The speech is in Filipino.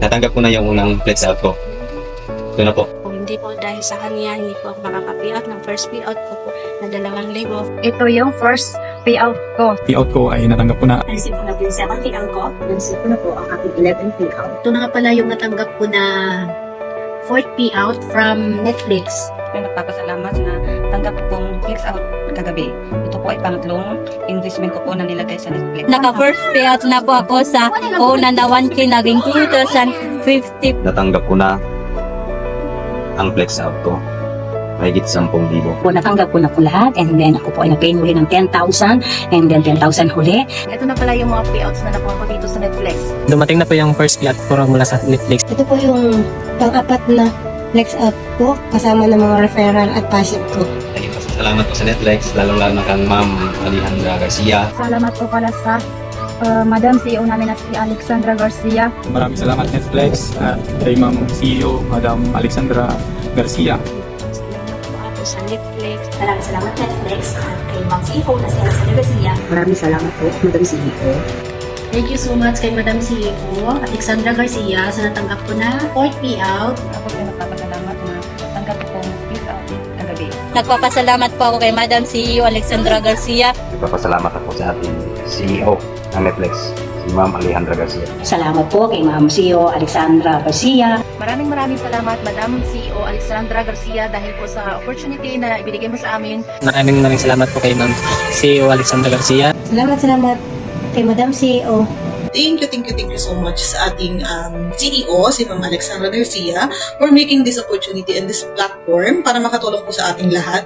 natanggap ko na yung unang flex out ko. Ito na po. Kung hindi po dahil sa kanya, hindi po ako makaka-payout ng first payout ko po na 2,000. Ito yung first payout ko. Payout ko ay natanggap ko na. Naisip ko na po yung 7 payout ko. Naisip ko na po ang aking 11 payout. Ito na nga pala yung natanggap ko na 4th payout from Netflix. Nagpapasalamat na tanggap ko pong flex out kagabi. Ito po ay pangatlong investment ko po na nilagay sa Netflix. Naka-first payout na po ako sa una na 1K, naging 2,050. Natanggap ko na ang flex out ko. Mahigit 10,000. Po, natanggap ko na po lahat and then ako po ay nag-pay huli ng 10,000 and then 10,000 huli. Ito na pala yung mga payouts na nakuha ko dito sa Netflix. Dumating na po yung first platform mula sa Netflix. Ito po yung pang-apat na flex out ko kasama ng mga referral at passive ko. Salamat po sa Netflix, lalong-lalo na kang Ma'am Alejandra Garcia. Salamat po pala sa Madam CEO namin na si Alexandra Garcia. Maraming salamat Netflix at kay Ma'am CEO, Madam Alexandra Garcia. Salamat po ako sa Netflix. Maraming salamat Netflix at kay Ma'am CEO na si Alexandra Garcia. Maraming salamat po, Madam CEO. Thank you so much kay Madam CEO Alexandra Garcia sa natanggap ko na 4th payout. Ako po ay nagpapasalamat na tanggap ko pong flex out kagabi. Nagpapasalamat po ako kay Madam CEO Alexandra Garcia. Nagpapasalamat ako sa ating CEO ng Netflix, si Ma'am Alejandra Garcia. Salamat po kay Ma'am CEO Alexandra Garcia. Maraming salamat Madam CEO Alexandra Garcia dahil po sa opportunity na ibigay mo sa amin. Maraming salamat po kay Ma'am CEO Alexandra Garcia. Salamat kay Madam CEO. Thank you so much sa ating CEO, si Ma'am Alexandra Garcia, for making this opportunity and this platform para makatulong po sa ating lahat.